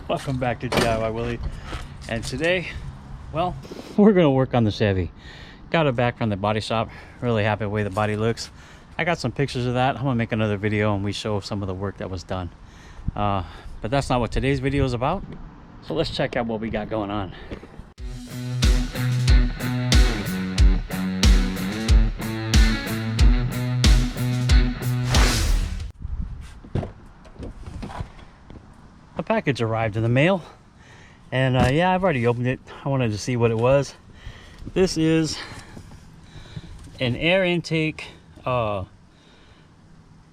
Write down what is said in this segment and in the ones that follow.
Welcome back to DIY Willy. And today, well, we're gonna work on the Chevy. Got it back from the body shop. Really happy with the way the body looks. I got some pictures of that. I'm gonna make another video and we show some of the work that was done. But that's not what today's video is about. So let's check out what we got going on. A package arrived in the mail, and yeah, I've already opened it. I wanted to see what it was. This is an air intake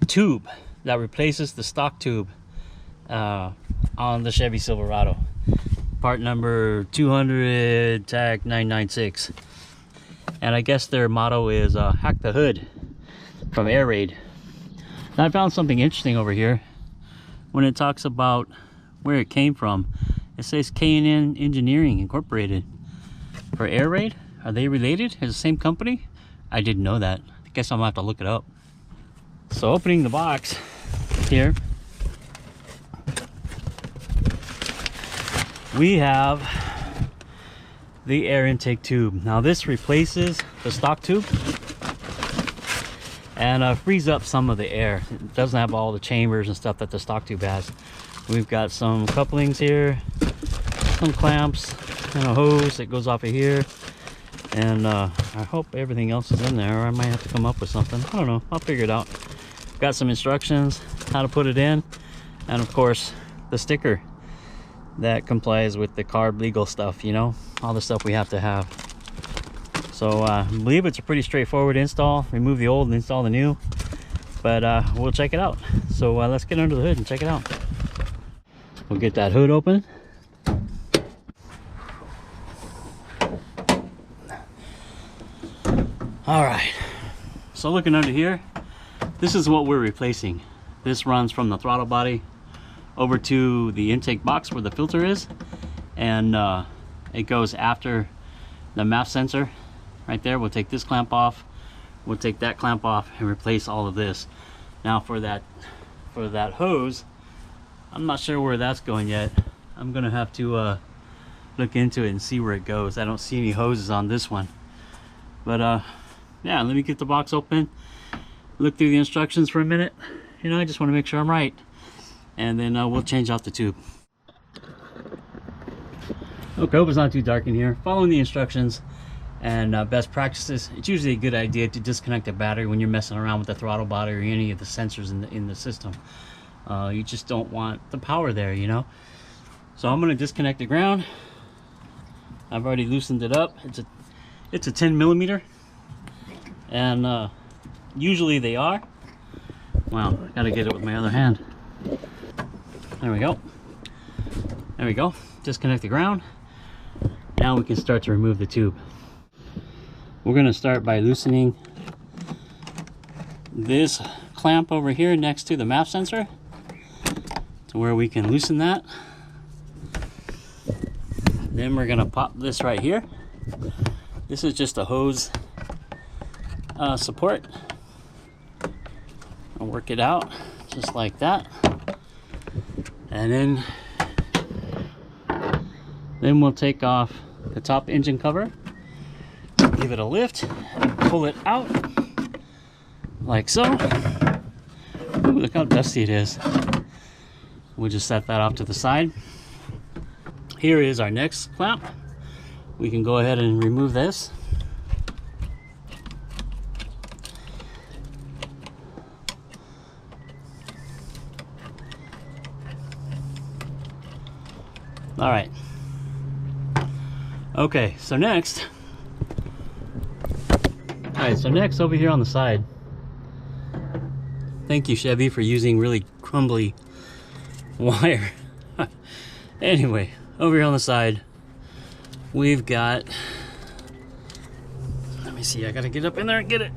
tube that replaces the stock tube on the Chevy Silverado. Part number 200-996. And I guess their motto is hack the hood from AIRAID. Now I found something interesting over here. When it talks about where it came from, it says K&N Engineering Incorporated. For AIRAID, are they related? Is it the same company? I didn't know that. I guess I'm gonna have to look it up. So opening the box here, we have the air intake tube. Now this replaces the stock tube and frees up some of the air. It doesn't have all the chambers and stuff that the stock tube has. We've got some couplings here, some clamps, and a hose that goes off of here. And I hope everything else is in there, or I might have to come up with something. I don't know, I'll figure it out. Got some instructions how to put it in, and of course the sticker that complies with the CARB legal stuff, you know, all the stuff we have to have. So I believe it's a pretty straightforward install. Remove the old and install the new, but we'll check it out. So let's get under the hood and check it out. We'll get that hood open. All right, so looking under here, this is what we're replacing. This runs from the throttle body over to the intake box where the filter is, and it goes after the MAP sensor right there. We'll take this clamp off, we'll take that clamp off and replace all of this. Now for that hose, I'm not sure where that's going yet. I'm gonna have to look into it and see where it goes. I don't see any hoses on this one, but yeah, let me get the box open, look through the instructions for a minute. You know, I just want to make sure I'm right, and then we'll change out the tube. Okay, hope it's not too dark in here. Following the instructions and best practices, it's usually a good idea to disconnect the battery when you're messing around with the throttle body or any of the sensors in the system. You just don't want the power there, you know. So I'm going to disconnect the ground. I've already loosened it up. It's a 10 millimeter, and usually they are. Wow, I gotta get it with my other hand. There we go. There we go. Disconnect the ground. Now we can start to remove the tube. We're going to start by loosening this clamp over here next to the MAP sensor to where we can loosen that. Then we're going to pop this right here. This is just a hose support. I'll work it out just like that, and then we'll take off the top engine cover, give it a lift, and pull it out like so. Ooh, look how dusty it is. We'll just set that off to the side. Here is our next clamp. We can go ahead and remove this. All right. Okay, so next. All right, so next over here on the side. Thank you, Chevy, for using really crumbly wire. Anyway, over here on the side, we've got, let me see, I gotta get up in there and get it.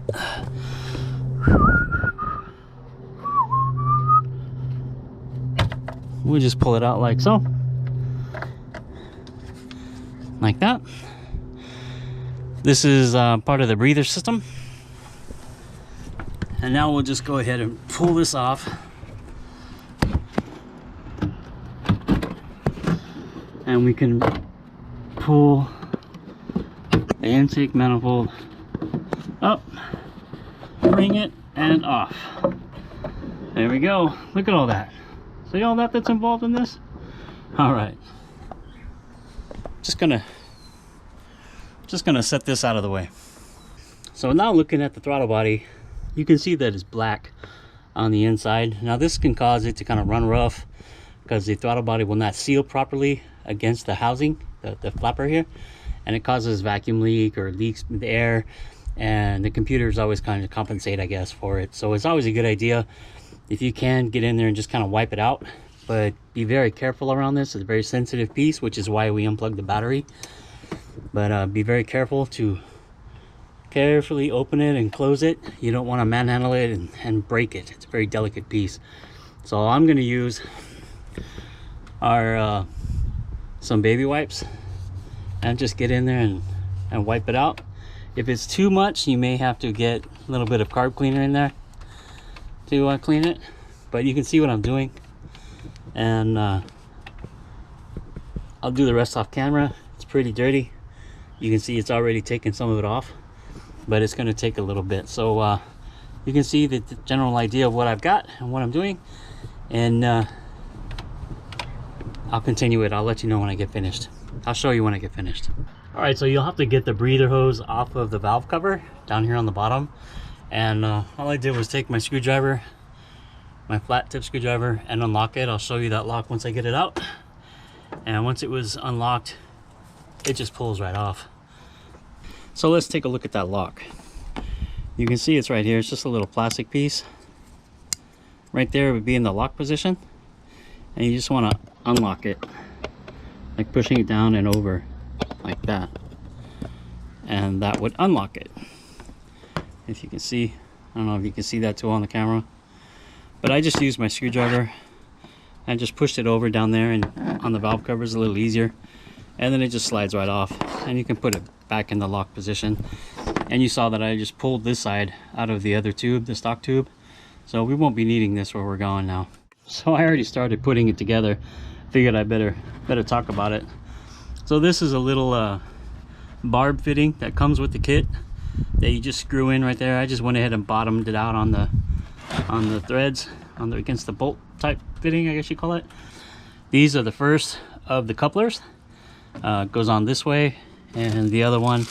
We'll just pull it out like so. Like that. This is part of the breather system. And now we'll just go ahead and pull this off. and we can pull the intake manifold up, bring it, and off. There we go. Look at all that. See all that that's involved in this? All right. Just gonna set this out of the way. So now looking at the throttle body, you can see that it's black on the inside. Now this can cause it to kind of run rough because the throttle body will not seal properly against the housing, the flapper here, and it causes vacuum leak or leaks with air, and the computers always kind of compensate, I guess, for it. So it's always a good idea if you can get in there and just kind of wipe it out, but be very careful around this. It's a very sensitive piece, which is why we unplugged the battery. But be very careful to carefully open it and close it. You don't want to manhandle it and break it. It's a very delicate piece. So I'm going to use our some baby wipes and just get in there and wipe it out. If it's too much, you may have to get a little bit of carb cleaner in there to clean it, but you can see what I'm doing, and I'll do the rest off camera. It's pretty dirty. You can see it's already taken some of it off, but it's going to take a little bit. So you can see the general idea of what I've got and what I'm doing, and I'll continue it. I'll let you know when I get finished. I'll show you when I get finished. All right, so you'll have to get the breather hose off of the valve cover down here on the bottom, and all I did was take my screwdriver, my flat tip screwdriver, and unlock it. I'll show you that lock once I get it out, and once it was unlocked, it just pulls right off. So let's take a look at that lock. You can see it's right here. It's just a little plastic piece. Right there would be in the lock position, and you just want to unlock it, like pushing it down and over like that, and that would unlock it. If you can see, I don't know if you can see that too on the camera, but I just used my screwdriver and just pushed it over down there, and on the valve cover is a little easier, and then it just slides right off, and you can put it back in the lock position. And you saw that I just pulled this side out of the other tube, the stock tube, so we won't be needing this where we're going now. So I already started putting it together. Figured I better talk about it. So this is a little barb fitting that comes with the kit that you just screw in right there. I just went ahead and bottomed it out on the threads against the bolt type fitting, I guess you call it. These are the first of the couplers. Goes on this way, and the other one,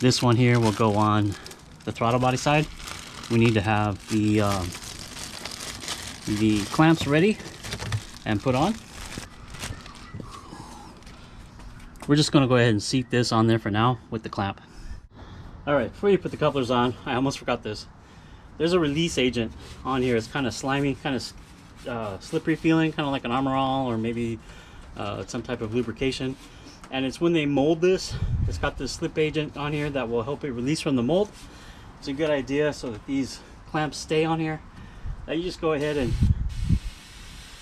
this one here, will go on the throttle body side. We need to have the clamps ready and put on. We're just going to go ahead and seat this on there for now with the clamp. All right, before you put the couplers on, I almost forgot this. There's a release agent on here. It's kind of slimy, kind of slippery feeling, kind of like an Armor All or maybe some type of lubrication. And it's when they mold this, it's got this slip agent on here that will help it release from the mold. It's a good idea so that these clamps stay on here. Now you just go ahead and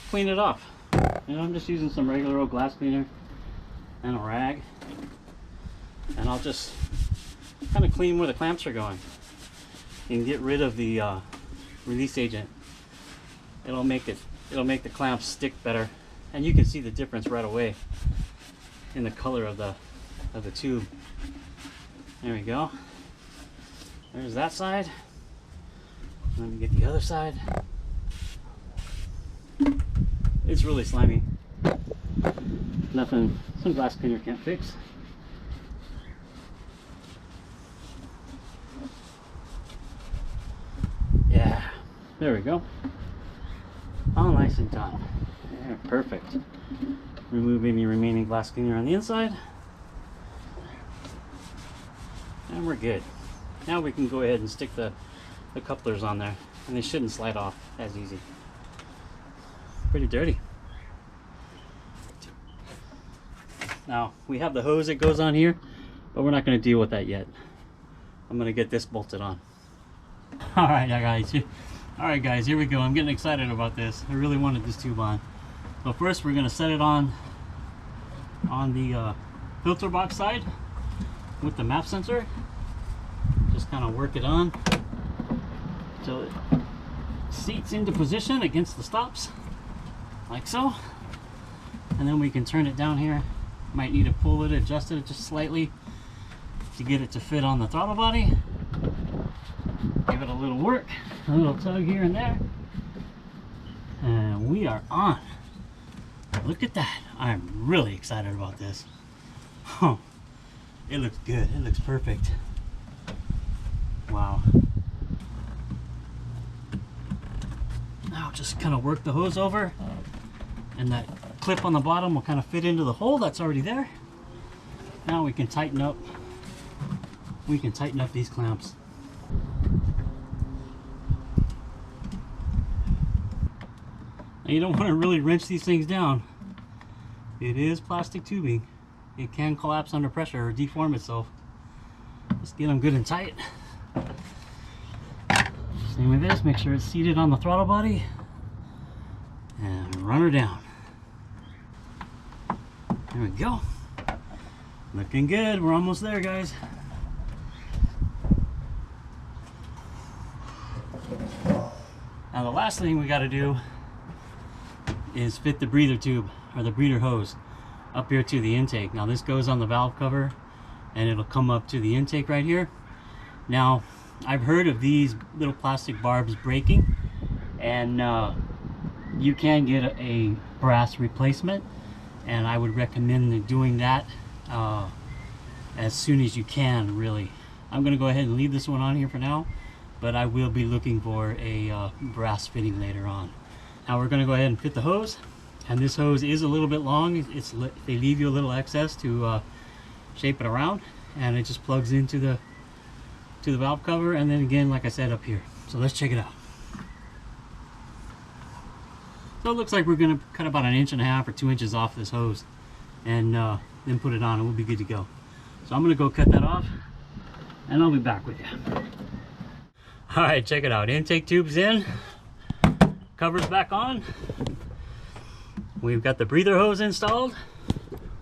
clean it off. You know, I'm just using some regular old glass cleaner and a rag, and I'll just kind of clean where the clamps are going and get rid of the release agent. It'll make the clamps stick better, and you can see the difference right away in the color of the tube. There we go. There's that side. Let me get the other side. It's really slimy. Nothing some glass cleaner can't fix. Yeah, there we go. All nice and done. Yeah, perfect. Remove any remaining glass cleaner on the inside, and we're good. Now we can go ahead and stick the couplers on there, and they shouldn't slide off as easy. Pretty dirty. Now we have the hose that goes on here, but we're not going to deal with that yet. I'm going to get this bolted on. All right guys, here we go. I'm getting excited about this. I really wanted this tube on. So first we're going to set it on the filter box side with the map sensor. Just kind of work it on until it seats into position against the stops, like so. and then we can turn it down here. Might need to pull it, adjust it just slightly to get it to fit on the throttle body. Give it a little work, a little tug here and there, and we are on. Look at that. I'm really excited about this. Oh, it looks good. It looks perfect. Wow. Now just kind of work the hose over, and that clip on the bottom will kind of fit into the hole that's already there. Now we can tighten up. We can tighten up these clamps. Now you don't want to really wrench these things down. It is plastic tubing. It can collapse under pressure or deform itself. Just get them good and tight. Same with this, make sure it's seated on the throttle body and run her down. There we go. Looking good. We're almost there, guys. Now the last thing we got to do is fit the breather tube or the breather hose up here to the intake. Now this goes on the valve cover and it'll come up to the intake right here. Now I've heard of these little plastic barbs breaking, and you can get a brass replacement, and I would recommend doing that as soon as you can, really. I'm going to go ahead and leave this one on here for now, but I will be looking for a brass fitting later on. Now we're going to go ahead and fit the hose, and this hose is a little bit long. They leave you a little excess to shape it around, and it just plugs into the valve cover, and then again, like I said, up here. So let's check it out. So it looks like we're going to cut about 1.5 inches or 2 inches off this hose, and then put it on, and we'll be good to go. So I'm going to go cut that off, and I'll be back with you. All right, check it out. Intake tube's in, cover's back on. We've got the breather hose installed.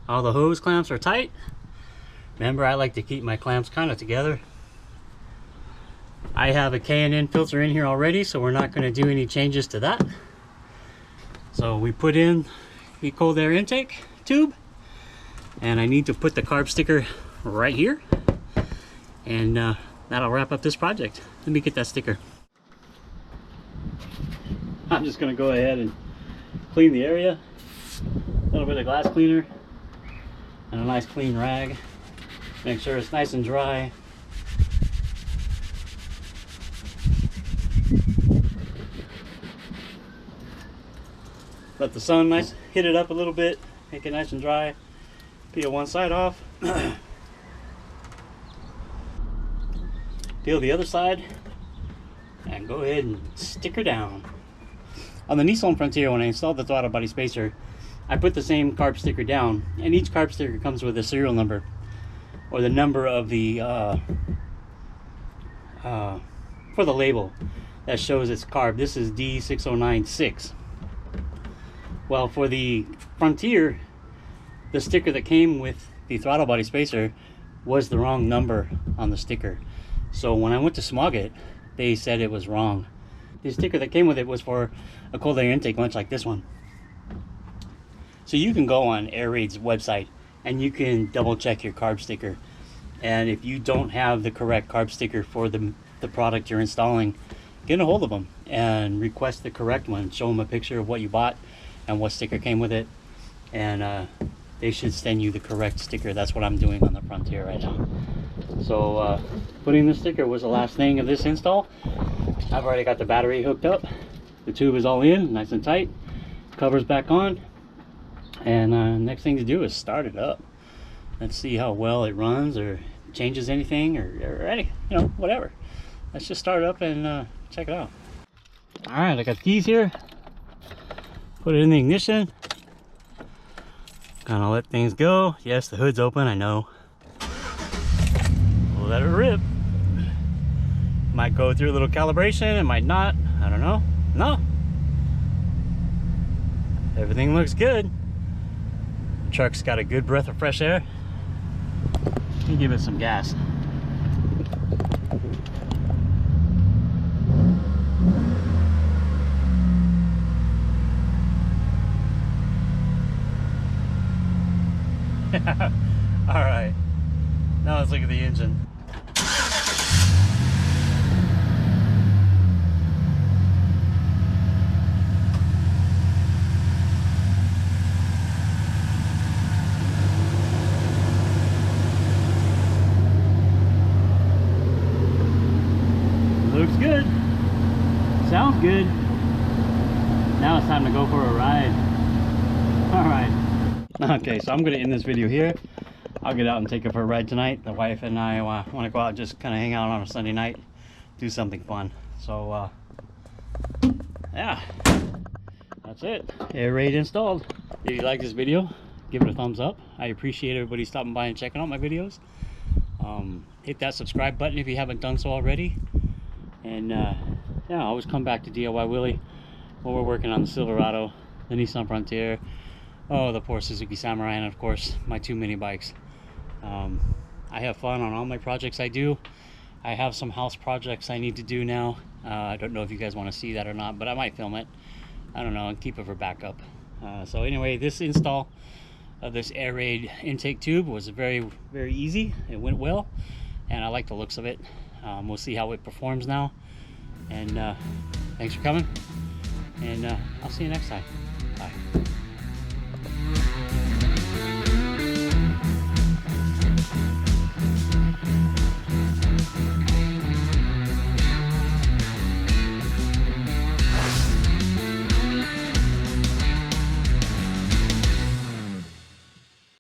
All the hose clamps are tight. Remember, I like to keep my clamps kind of together. I have a K&N filter in here already, so we're not going to do any changes to that. So we put in the cold air intake tube, and I need to put the carb sticker right here, and that'll wrap up this project. Let me get that sticker. I'm just going to go ahead and clean the area. A little bit of glass cleaner and a nice clean rag. Make sure it's nice and dry. Let the sun hit it up a little bit, make it nice and dry. Peel one side off. Peel the other side, and go ahead and stick her down. On the Nissan Frontier, when I installed the throttle body spacer, I put the same carb sticker down, and each carb sticker comes with a serial number, or the number of the for the label that shows its carb. This is D6096. Well, for the Frontier, the sticker that came with the throttle body spacer was the wrong number on the sticker. So when I went to smog it, they said it was wrong. The sticker that came with it was for a cold air intake, much like this one. So you can go on AIRAID's website and you can double check your carb sticker. And if you don't have the correct carb sticker for the product you're installing, get a hold of them and request the correct one. Show them a picture of what you bought and what sticker came with it, and they should send you the correct sticker. That's what I'm doing on the Frontier right now. So putting the sticker was the last thing of this install. I've already got the battery hooked up. The tube is all in, nice and tight. Cover's back on, and next thing to do is start it up. Let's see how well it runs, or changes anything, or any, whatever. Let's just start it up and check it out. All right, I got the keys here. Put it in the ignition. Gonna let things go. Yes, the hood's open, I know. We'll let it rip. Might go through a little calibration, it might not. I don't know. No. Everything looks good. The truck's got a good breath of fresh air. Let me give it some gas. All right. Now let's look at the engine. Looks good. Sounds good. Now it's time to go for a ride. All right. Okay, so I'm gonna end this video here. I'll get out and take her for a ride tonight. The wife and I want to go out and just kind of hang out on a Sunday night, do something fun. So yeah, that's it. AIRAID installed. If you like this video, give it a thumbs up. I appreciate everybody stopping by and checking out my videos. Hit that subscribe button if you haven't done so already. And yeah, always come back to DIY Willy when we're working on the Silverado, the Nissan Frontier, oh, the poor Suzuki Samurai, and of course my 2 mini bikes. I have fun on all my projects I do. I have some house projects I need to do now. I don't know if you guys want to see that or not, but I might film it. I don't know, and keep it for backup. So anyway, this install of this AIRAID intake tube was very easy. It went well, and I like the looks of it. We'll see how it performs now. And thanks for coming, and I'll see you next time. Bye.